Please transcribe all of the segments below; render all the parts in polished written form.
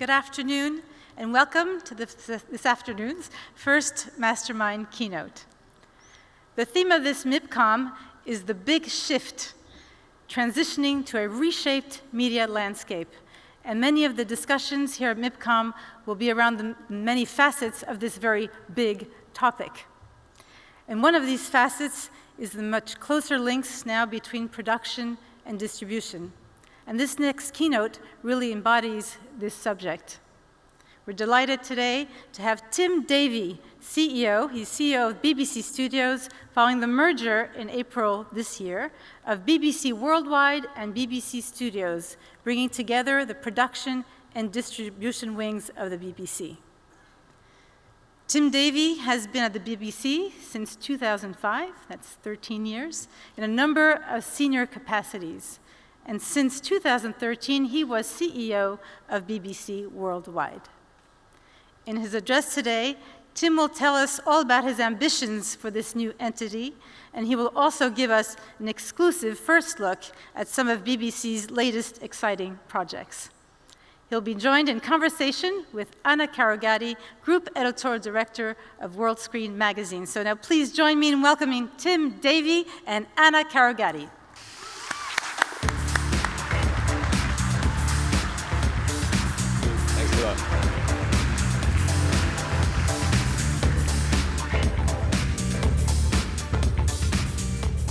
Good afternoon, and welcome to this afternoon's first Mastermind Keynote. The theme of this Mipcom is the big shift, transitioning to a reshaped media landscape. And many of the discussions here at Mipcom will be around the many facets of this very big topic. And one of these facets is the much closer links now between production and distribution. And this next keynote really embodies this subject. We're delighted today to have Tim Davie, CEO. He's CEO of BBC Studios, following the merger in April this year of BBC Worldwide and BBC Studios, bringing together the production and distribution wings of the BBC. Tim Davie has been at the BBC since 2005, that's 13 years, in a number of senior capacities. And since 2013, he was CEO of BBC Worldwide. In his address today, Tim will tell us all about his ambitions for this new entity, and he will also give us an exclusive first look at some of BBC's latest exciting projects. He'll be joined in conversation with Anna Karagadi, Group Editorial Director of World Screen Magazine. So now please join me in welcoming Tim Davie and Anna Karagadi. Thanks a lot.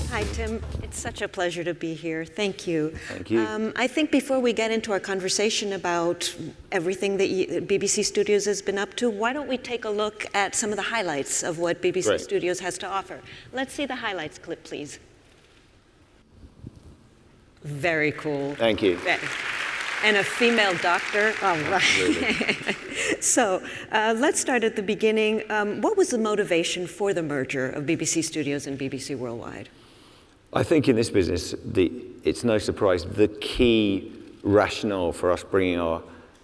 Hi, Tim. It's such a pleasure to be here. Thank you. Thank you. I think before we get into our conversation about everything that BBC Studios has been up to, why don't we take a look at some of the highlights of what BBC Great. Studios has to offer. Let's see the highlights clip, please. Very cool. Thank you. And a female doctor. All right. So let's start at the beginning. What was the motivation for the merger of BBC Studios and BBC Worldwide? I think in this business, it's no surprise, the key rationale for us bringing our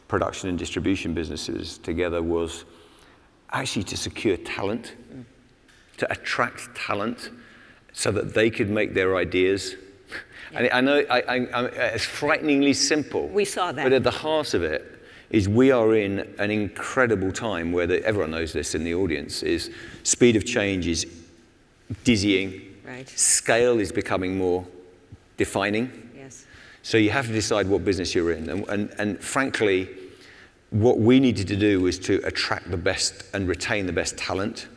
production and distribution businesses together was actually to secure talent, to attract talent so that they could make their ideas. Yeah. And I know it's frighteningly simple. We saw that. But at the heart of it is we are in an incredible time where everyone knows this in the audience, is speed of change is dizzying. Right. Scale is becoming more defining. Yes. So you have to decide what business you're in. And frankly, what we needed to do was to attract the best and retain the best talent,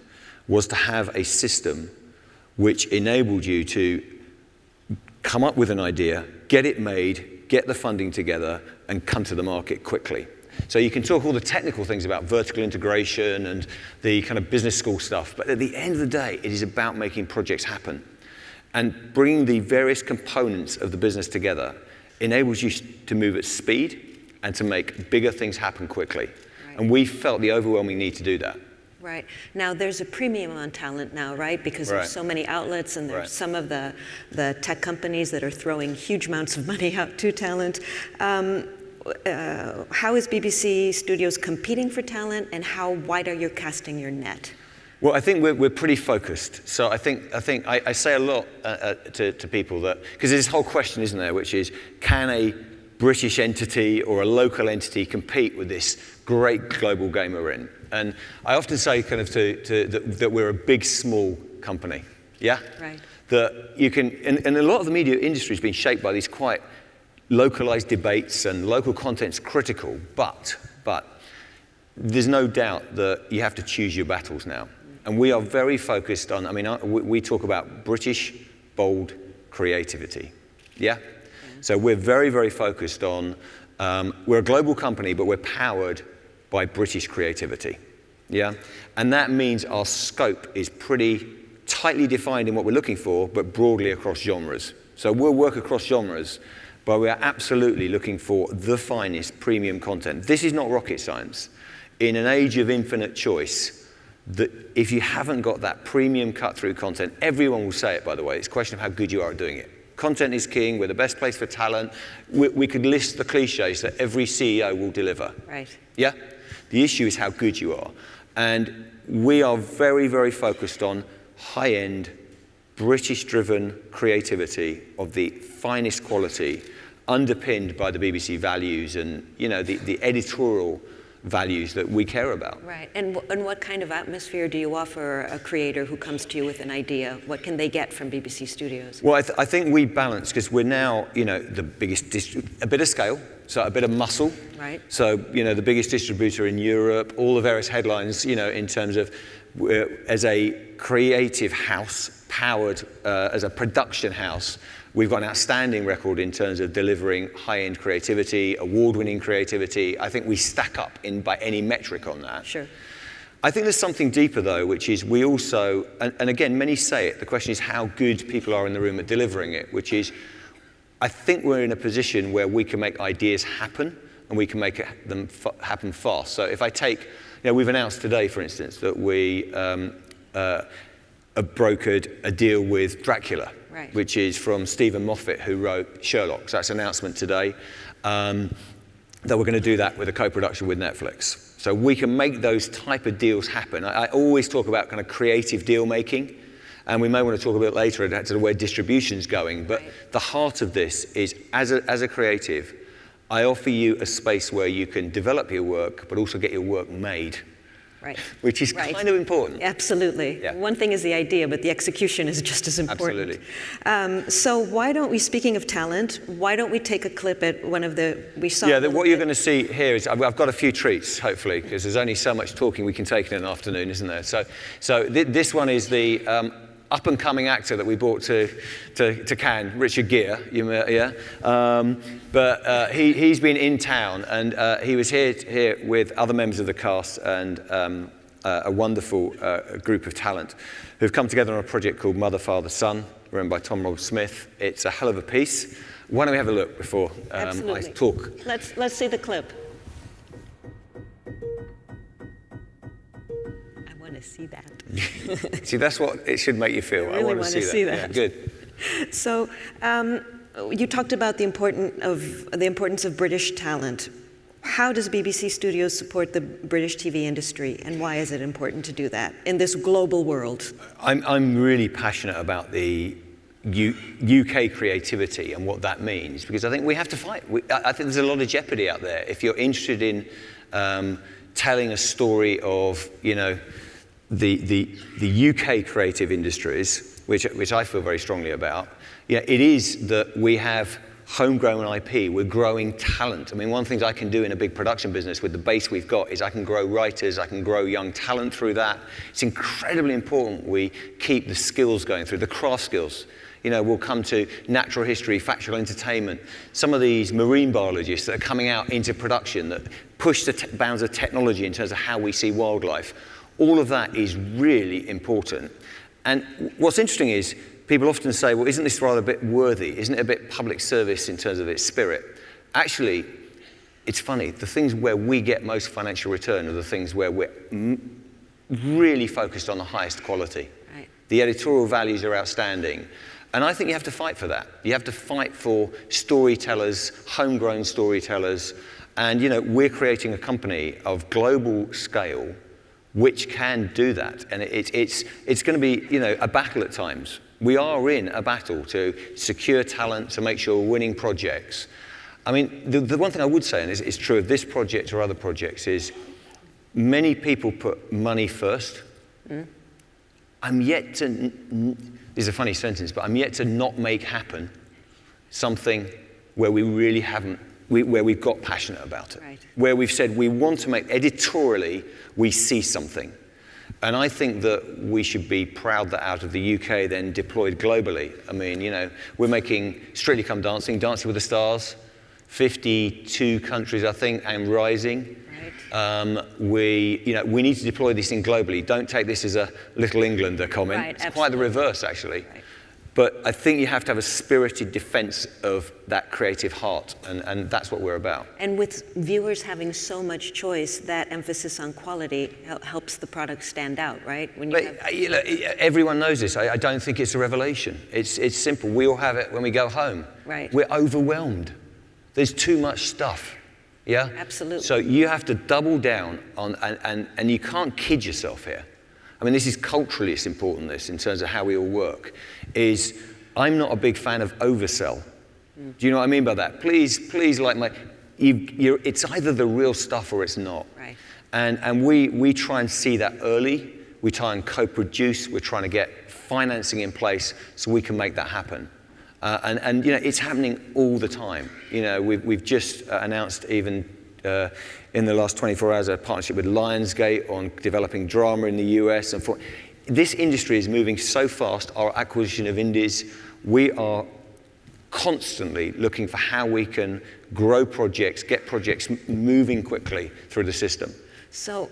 was to have a system which enabled you to come up with an idea, get it made, get the funding together, and come to the market quickly. So you can talk all the technical things about vertical integration and the kind of business school stuff, but at the end of the day, it is about making projects happen. And bringing the various components of the business together enables you to move at speed and to make bigger things happen quickly. Right. And we felt the overwhelming need to do that. Right. Now, there's a premium on talent now, right? Because there's so many outlets, and there's some of the tech companies that are throwing huge amounts of money out to talent. How is BBC Studios competing for talent, and how wide are you casting your net? Well, I think we're pretty focused. So I think I say a lot to people that, because there's this whole question, isn't there, which is, can a British entity or a local entity compete with this great global game we're in? And I often say kind of that we're a big, small company. Yeah? Right. That you can, and a lot of the media industry has been shaped by these quite localized debates, and local content's critical, but there's no doubt that you have to choose your battles now. And we are very focused on, we talk about British, bold creativity. Yeah? So we're very, very focused on, we're a global company, but we're powered by British creativity. Yeah? And that means our scope is pretty tightly defined in what we're looking for, but broadly across genres. So we'll work across genres, but we are absolutely looking for the finest premium content. This is not rocket science. In an age of infinite choice, that if you haven't got that premium cut-through content, everyone will say it, by the way, it's a question of how good you are at doing it. Content is king, we're the best place for talent. We could list the cliches that every CEO will deliver. Right. Yeah? The issue is how good you are. And we are very, very focused on high-end, British-driven creativity of the finest quality underpinned by the BBC values and, the editorial values that we care about. Right. And what kind of atmosphere do you offer a creator who comes to you with an idea? What can they get from BBC Studios? Well, I think we balance, because we're now, the biggest, a bit of scale, so a bit of muscle. Right. So, the biggest distributor in Europe, all the various headlines, in terms of, as a creative house, powered as a production house, we've got an outstanding record in terms of delivering high-end creativity, award-winning creativity. I think we stack up by any metric on that. Sure. I think there's something deeper, though, which is we also, and again, many say it, the question is how good people are in the room at delivering it, which is, I think we're in a position where we can make ideas happen, and we can make them happen fast. So if I take, we've announced today, for instance, that we have brokered a deal with Dracula. Right. Which is from Stephen Moffat, who wrote Sherlock. So that's an announcement today that we're going to do that with a co-production with Netflix. So we can make those type of deals happen. I always talk about kind of creative deal making, and we may want to talk a bit later about where distribution's going. But the heart of this is, as a creative, I offer you a space where you can develop your work, but also get your work made. Right. Which is kind of important. Absolutely. Yeah. One thing is the idea, but the execution is just as important. Absolutely. So why don't we, speaking of talent, why don't we take a clip at one of we saw. Yeah, what you're going to see here is, I've got a few treats, hopefully, because there's only so much talking we can take in an afternoon, isn't there? So this one is the up-and-coming actor that we brought to Cannes, Richard Gere, but he's been in town, and he was here with other members of the cast and a wonderful group of talent who've come together on a project called Mother, Father, Son, run by Tom Rob-Smith. It's a hell of a piece. Why don't we have a look before I talk? Let's see the clip. I want to see that. See, that's what it should make you feel. I really want to see that. Yeah, good. So you talked about the importance of British talent. How does BBC Studios support the British TV industry, and why is it important to do that in this global world? I'm really passionate about the UK creativity and what that means, because I think we have to fight. I think there's a lot of jeopardy out there. If you're interested in telling a story of, the UK creative industries, which I feel very strongly about, it is that we have homegrown IP, we're growing talent. I mean, one of the things I can do in a big production business with the base we've got is I can grow writers, I can grow young talent through that. It's incredibly important we keep the skills going through, the craft skills. We'll come to natural history, factual entertainment, some of these marine biologists that are coming out into production that push the bounds of technology in terms of how we see wildlife. All of that is really important. And what's interesting is people often say, well, isn't this rather a bit worthy? Isn't it a bit public service in terms of its spirit? Actually, it's funny. The things where we get most financial return are the things where we're really focused on the highest quality. Right. The editorial values are outstanding. And I think you have to fight for that. You have to fight for storytellers, homegrown storytellers. And, we're creating a company of global scale which can do that. And it's going to be, a battle at times. We are in a battle to secure talent, to make sure we're winning projects. I mean, the one thing I would say, and it's true of this project or other projects, is many people put money first. I'm yet to, this is a funny sentence, but I'm yet to not make happen something where we really haven't, where we've got passionate about it. Right. Where we've said we want to make, editorially, we see something. And I think that we should be proud that out of the UK then deployed globally. I mean, we're making Strictly Come Dancing, Dancing with the Stars, 52 countries, I think, and rising. Right. We need to deploy this thing globally. Don't take this as a Little Englander comment. Right, it's quite the reverse, actually. Right. But I think you have to have a spirited defense of that creative heart, and that's what we're about. And with viewers having so much choice, that emphasis on quality helps the product stand out, right? When you everyone knows this. I don't think it's a revelation. It's simple. We all have it when we go home. Right. We're overwhelmed. There's too much stuff. Yeah? Absolutely. So you have to double down on, and you can't kid yourself here. I mean, this is culturally, it's important, this, in terms of how we all work, is I'm not a big fan of oversell. Do you know what I mean by that? Please, it's either the real stuff or it's not. Right. And we try and see that early. We try and co-produce. We're trying to get financing in place so we can make that happen. And it's happening all the time. We've just announced even in the last 24 hours a partnership with Lionsgate on developing drama in the US. This industry is moving so fast. Our acquisition of indies, we are constantly looking for how we can grow projects, get projects moving quickly through the system. So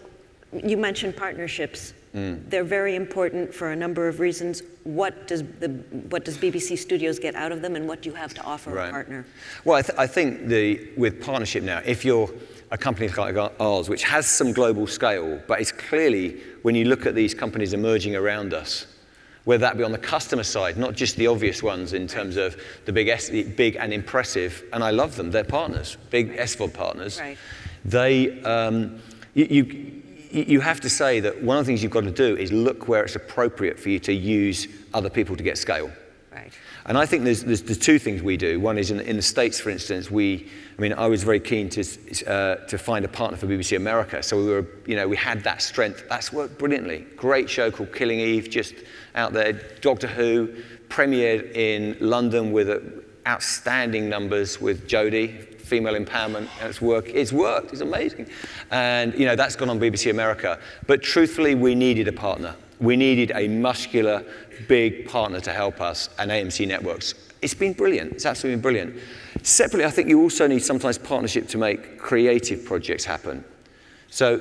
you mentioned partnerships. They're very important for a number of reasons. What does BBC Studios get out of them, and what do you have to offer a partner? Well, I think with partnership now, if you're a company like ours, which has some global scale, but it's clearly, when you look at these companies emerging around us, whether that be on the customer side, not just the obvious ones in terms of the big and impressive, and I love them, they're partners, big SVOD partners. Right. You have to say that one of the things you've got to do is look where it's appropriate for you to use other people to get scale. Right. And I think there's the two things we do. One is in the States, for instance, I was very keen to find a partner for BBC America. So we had that strength. That's worked brilliantly. Great show called Killing Eve, just out there. Doctor Who, premiered in London with outstanding numbers with Jodie. Female empowerment, and it's worked, it's amazing. And that's gone on BBC America. But truthfully, we needed a partner. We needed a muscular, big partner to help us, and AMC Networks. It's been brilliant, it's absolutely been brilliant. Separately, I think you also need sometimes partnership to make creative projects happen. So,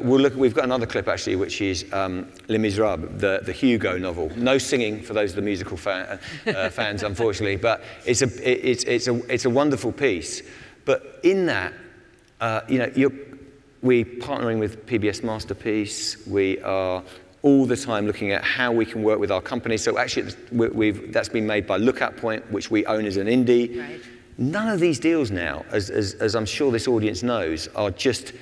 we've got another clip actually, which is Les Miserables, the Hugo novel. No singing for those of the musical fans, unfortunately, but it's a wonderful piece. But in that, we're partnering with PBS Masterpiece. We are all the time looking at how we can work with our companies. So actually, that's been made by Lookout Point, which we own as an indie. Right. None of these deals now, as I'm sure this audience knows, are just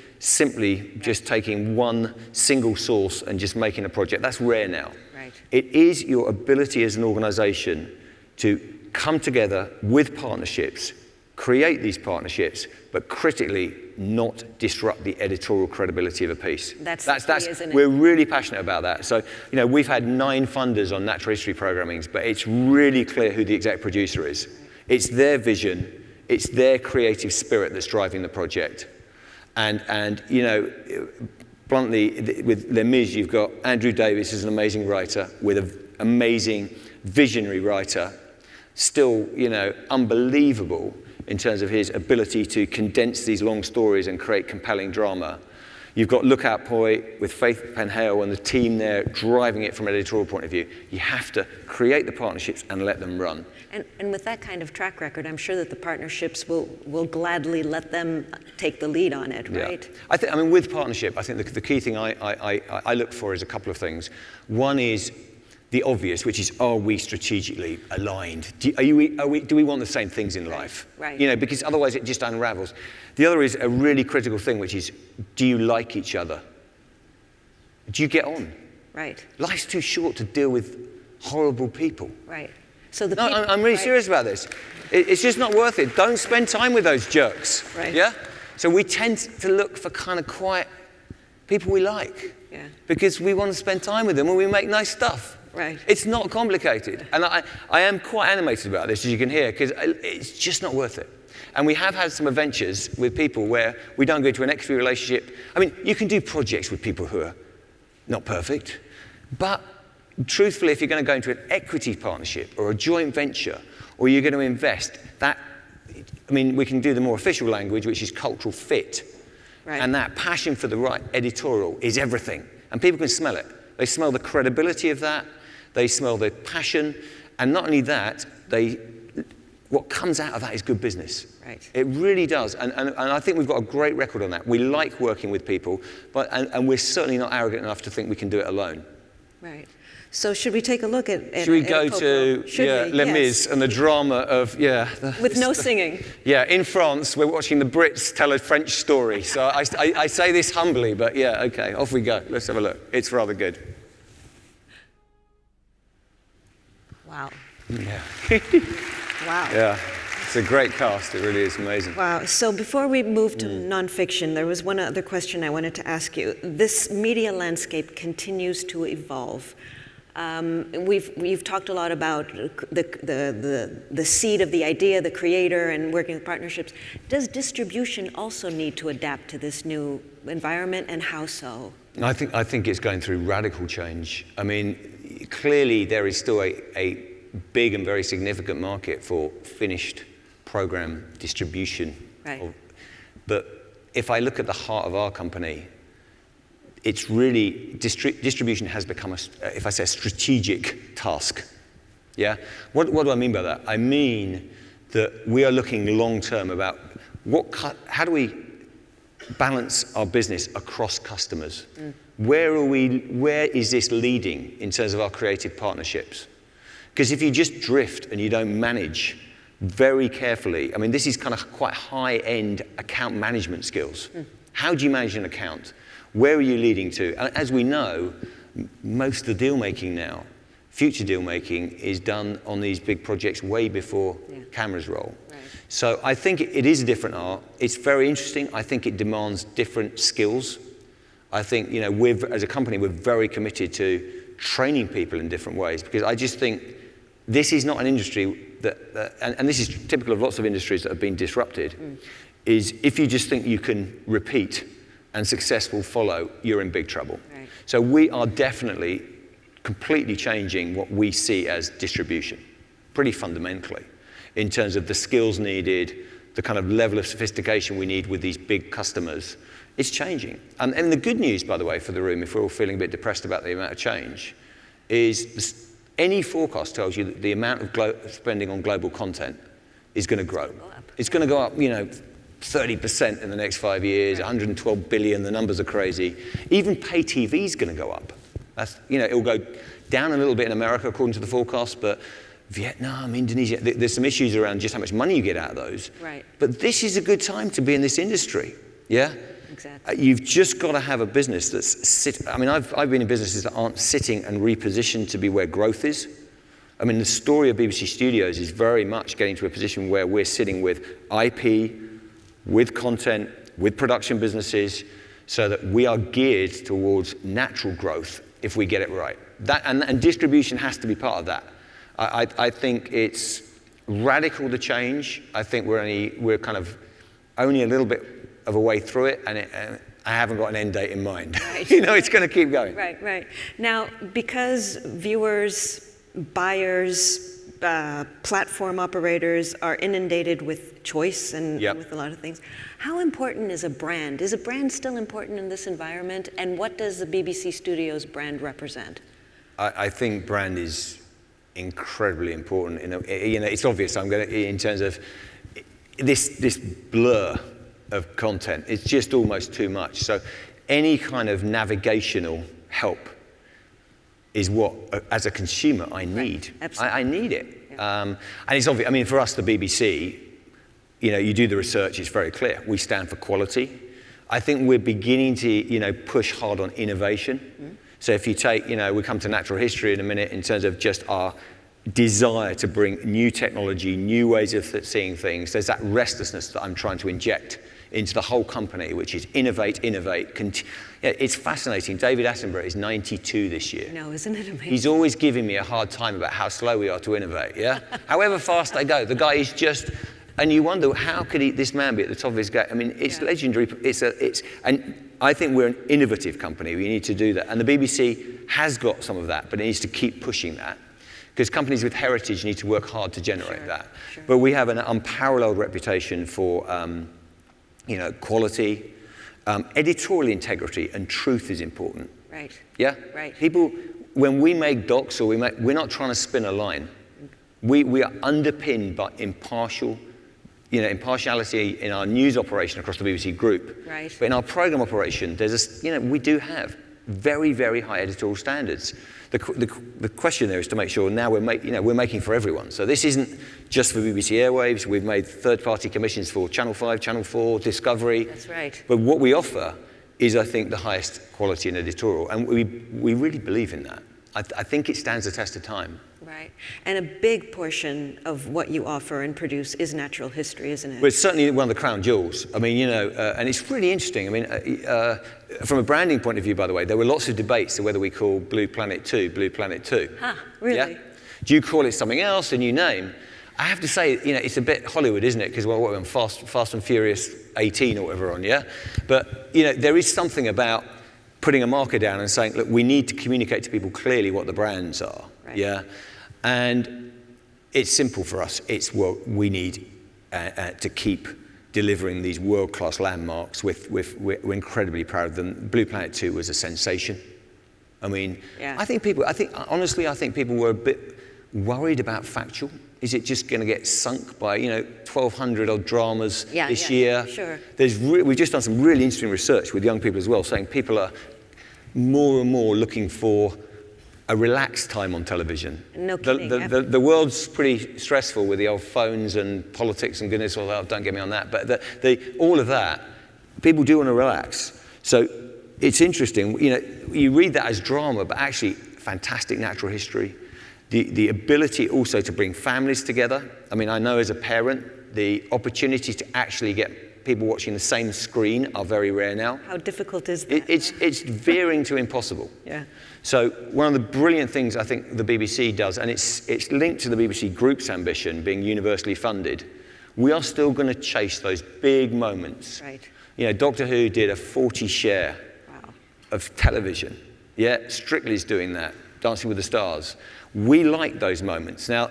just taking one single source and just making a project. That's rare now. Right. It is your ability as an organization to come together with partnerships, create these partnerships, but critically not disrupt the editorial credibility of a piece. That's key, isn't it? We're really passionate about that. So, we've had 9 funders on natural history programmings, but it's really clear who the exec producer is. It's their vision, it's their creative spirit that's driving the project. And bluntly, with Les Mis, you've got Andrew Davies is an amazing writer with an amazing visionary writer, still, unbelievable in terms of his ability to condense these long stories and create compelling drama. You've got Lookout Point with Faith Penhale and the team there driving it from an editorial point of view. You have to create the partnerships and let them run. And with that kind of track record, I'm sure that the partnerships will gladly let them take the lead on it, right? Yeah. With partnership, I think the key thing I look for is a couple of things. One is the obvious, which is, are we strategically aligned? Do we want the same things in life? Right. Because otherwise it just unravels. The other is a really critical thing, which is, do you like each other? Do you get on? Right. Life's too short to deal with horrible people. Right. So I'm really serious about this. It's just not worth it. Don't spend time with those jerks. Right. Yeah? So we tend to look for kind of quiet people we like. Yeah. Because we want to spend time with them and we make nice stuff. Right. It's not complicated. And I am quite animated about this, as you can hear, because it's just not worth it. And we have had some adventures with people where we don't go into an equity relationship. You can do projects with people who are not perfect, but truthfully, if you're going to go into an equity partnership or a joint venture, or you're going to invest, we can do the more official language, which is cultural fit. Right. And that passion for the right editorial is everything. And people can smell it. They smell the credibility of that. They smell the passion. And not only that, what comes out of that is good business. Right. It really does. And I think we've got a great record on that. We like working with people, and we're certainly not arrogant enough to think we can do it alone. Right. So should we take a look at Should we go to Les Mis and the drama of, with no singing. Yeah, in France, we're watching the Brits tell a French story. So I say this humbly, but okay, off we go. Let's have a look. It's rather good. Wow. Yeah. Wow. Yeah. It's a great cast. It really is amazing. Wow. So before we move to nonfiction, there was one other question I wanted to ask you. This media landscape continues to evolve. We've talked a lot about the seed of the idea, the creator, and working with partnerships. Does distribution also need to adapt to this new environment, and how so? I think it's going through radical change. I mean, clearly there is still a big and very significant market for finished program distribution. Right. But if I look at the heart of our company, it's really, distribution has become, if I say, a strategic task. Yeah? What do I mean by that? I mean that we are looking long-term about how do we balance our business across customers? Where is this leading in terms of our creative partnerships? Because if you just drift and you don't manage very carefully, I mean, this is kind of quite high-end account management skills. How do you manage an account? Where are you leading to? And as we know, most of the deal making now, future deal making, is done on these big projects way before cameras roll. Right. So I think it is a different art. It's very interesting. I think it demands different skills. I think, you know, as a company, we're very committed to training people in different ways, because I just think this is not an industry and this is typical of lots of industries that have been disrupted, is if you just think you can repeat and success will follow, you're in big trouble. Right. So we are definitely completely changing what we see as distribution, pretty fundamentally, in terms of the skills needed, the kind of level of sophistication we need with these big customers. It's changing. And the good news, by the way, for the room, if we're all feeling a bit depressed about the amount of change, is any forecast tells you that the amount of spending on global content is going to grow. It's going to go up, you know, 30% in the next 5 years, 112 billion, the numbers are crazy. Even pay TV is going to go up. That's, you know, it'll go down a little bit in America according to the forecast, but Vietnam, Indonesia, there's some issues around just how much money you get out of those. Right. But this is a good time to be in this industry, yeah? Exactly. You've just got to have a business that's I mean, I've been in businesses that aren't sitting and repositioned to be where growth is. I mean, the story of BBC Studios is very much getting to a position where we're sitting with IP, with content, with production businesses, so that we are geared towards natural growth if we get it right. And distribution has to be part of that. I think it's radical to change. I think we're kind of only a little bit of a way through it, and I haven't got an end date in mind. Right. You know, it's going to keep going. Right, right. Now, because viewers, buyers, platform operators are inundated with choice and with a lot of things, how important is a brand? Is a brand still important in this environment? And what does the BBC Studios brand represent? I think brand is incredibly important. You know, it's obvious. In terms of this blur of content, it's just almost too much. So any kind of navigational help is what, as a consumer, I need. Right. I need it. Yeah. And it's obvious. I mean, for us, the BBC, you know, you do the research, it's very clear. We stand for quality. I think we're beginning to, you know, push hard on innovation. Mm-hmm. So if you take, you know, we come to natural history in a minute in terms of just our desire to bring new technology, new ways of seeing things. There's that restlessness that I'm trying to inject into the whole company, which is innovate. It's fascinating. David Attenborough is 92 this year. No, isn't it amazing? He's always giving me a hard time about how slow we are to innovate, yeah? However fast they go, the guy is just, and you wonder, how could this man be at the top of his game? I mean, it's legendary. And I think we're an innovative company. We need to do that. And the BBC has got some of that, but it needs to keep pushing that. Because companies with heritage need to work hard to generate that. Sure. But we have an unparalleled reputation for you know, quality, editorial integrity, and truth is important. Right. Yeah? Right. People, when we make docs or we're not trying to spin a line. We are underpinned by impartiality in our news operation across the BBC Group. Right. But in our program operation, we do have very, very high editorial standards. The question there is to make sure now we're making for everyone. So this isn't just for BBC Airwaves. We've made third-party commissions for Channel 5, Channel 4, Discovery. That's right. But what we offer is, I think, the highest quality in editorial, and we really believe in that. I think it stands the test of time. Right. And a big portion of what you offer and produce is natural history, isn't it? Well, it's certainly one of the crown jewels. I mean, and it's really interesting. I mean, from a branding point of view, by the way, there were lots of debates on whether we call Blue Planet 2 Blue Planet 2. Huh, really? Yeah? Do you call it something else, a new name? I have to say, it's a bit Hollywood, isn't it? Because, well, what are we on, Fast and Furious 18 or whatever on, yeah? But, there is something about putting a marker down and saying, look, we need to communicate to people clearly what the brands are, right. yeah? And it's simple for us. It's what we need to keep delivering these world-class landmarks. We're incredibly proud of them. Blue Planet 2 was a sensation. I mean, yeah. Honestly, I think people were a bit worried about factual. Is it just going to get sunk by 1,200 odd dramas this year? Sure. We've just done some really interesting research with young people as well, saying people are more and more looking for a relaxed time on television. No kidding. The world's pretty stressful with the old phones and politics and goodness all that. Don't get me on that. But all of that, people do want to relax. So it's interesting. You read that as drama, but actually fantastic natural history. The ability also to bring families together. I mean, I know as a parent, the opportunities to actually get people watching the same screen are very rare now. How difficult is that? It's veering to impossible. Yeah. So one of the brilliant things I think the BBC does, and it's linked to the BBC Group's ambition being universally funded, we are still going to chase those big moments. Right. Doctor Who did a 40 share of television. Yeah, Strictly's doing that. Dancing with the Stars. We like those moments. Now,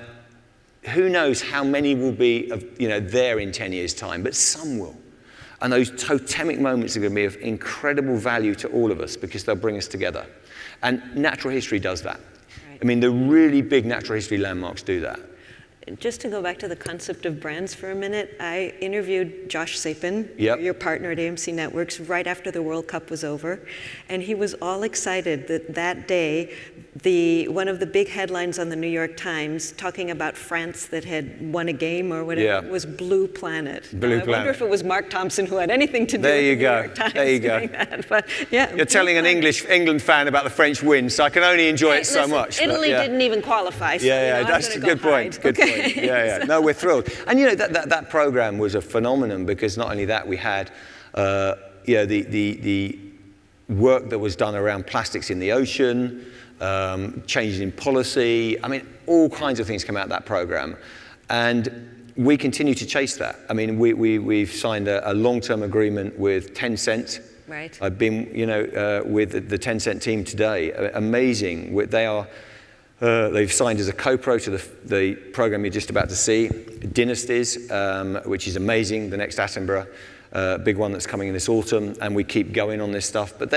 who knows how many will be there in 10 years' time, but some will. And those totemic moments are going to be of incredible value to all of us because they'll bring us together. And natural history does that. Right. I mean, the really big natural history landmarks do that. Just to go back to the concept of brands for a minute, I interviewed Josh Sapin, Yep. your partner at AMC Networks, right after the World Cup was over, and he was all excited that day, one of the big headlines on the New York Times talking about France that had won a game or whatever was Blue Planet. I wonder if it was Mark Thompson who had anything to do with the New York Times doing that. But, yeah, You're telling an England fan about the French win, so I can only enjoy it so listen, much. Italy didn't even qualify. So, That's a good point. Good point. Yeah. No, we're thrilled. And that program was a phenomenon because not only that, we had the work that was done around plastics in the ocean, changes in policy. I mean, all kinds of things come out of that program. And we continue to chase that. I mean, we've signed a long-term agreement with Tencent. Right. I've been, with the Tencent team today. Amazing. They've signed as a co-pro to the program you're just about to see, Dynasties, which is amazing, the next Attenborough, big one that's coming in this autumn, and we keep going on this stuff. But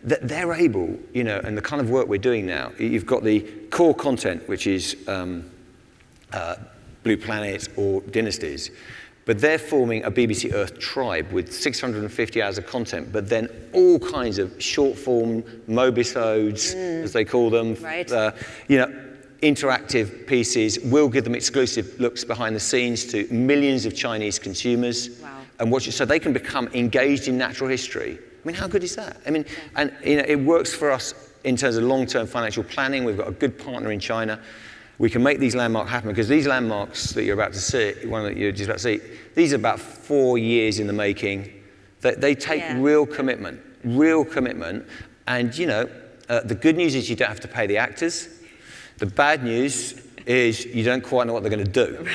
they're able, and the kind of work we're doing now, you've got the core content, which is Blue Planet or Dynasties, but they're forming a BBC Earth tribe with 650 hours of content, but then all kinds of short-form mobisodes, as they call them, interactive pieces. We'll give them exclusive looks behind the scenes to millions of Chinese consumers, and watch it, so they can become engaged in natural history. I mean, how good is that? I mean, and it works for us in terms of long-term financial planning. We've got a good partner in China. We can make these landmarks happen because these landmarks that you're about to see, one that you're just about to see, these are about 4 years in the making. They take real commitment. And the good news is you don't have to pay the actors. The bad news is you don't quite know what they're going to do.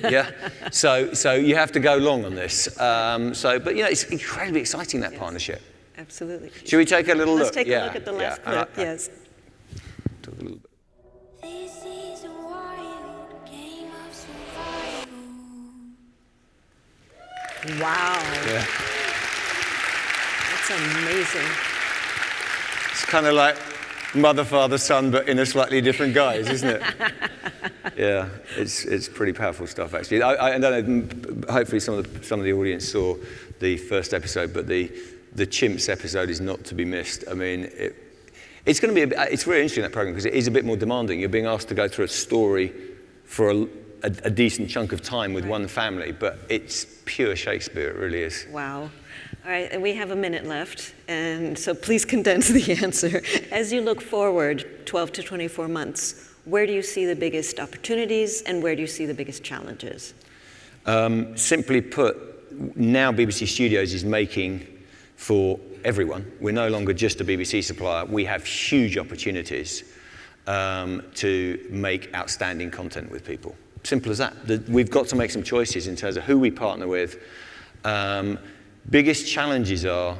Yeah. So you have to go long on this. But it's incredibly exciting, that partnership. Absolutely. Should we take a little look? Let's take a look at the last clip. Yes. Talk a little bit. Wow. Yeah. That's amazing. It's kind of like mother, father, son, but in a slightly different guise, isn't it? Yeah, it's pretty powerful stuff, actually. I don't know, hopefully some of the audience saw the first episode, but the chimps episode is not to be missed. I mean, it's going to be, it's really interesting, that program, because it is a bit more demanding. You're being asked to go through a story for a decent chunk of time with one family, but it's pure Shakespeare, it really is. Wow. All right, and we have a minute left, and so please condense the answer. As you look forward 12 to 24 months, where do you see the biggest opportunities and where do you see the biggest challenges? Simply put, now BBC Studios is making for everyone. We're no longer just a BBC supplier. We have huge opportunities to make outstanding content with people. Simple as that. We've got to make some choices in terms of who we partner with. Biggest challenges are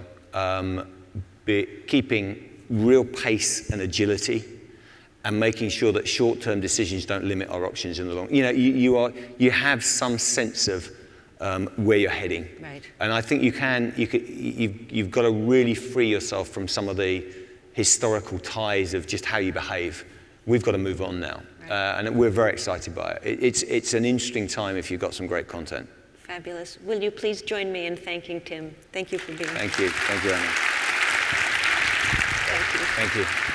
keeping real pace and agility and making sure that short-term decisions don't limit our options in the long. You know, you have some sense of where you're heading. Right. And I think you've got to really free yourself from some of the historical ties of just how you behave. We've got to move on now. Right. And we're very excited by it. It's an interesting time if you've got some great content. Fabulous. Will you please join me in thanking Tim? Thank you for being here. Thank you. Thank you, Anna. Thank you. Thank you.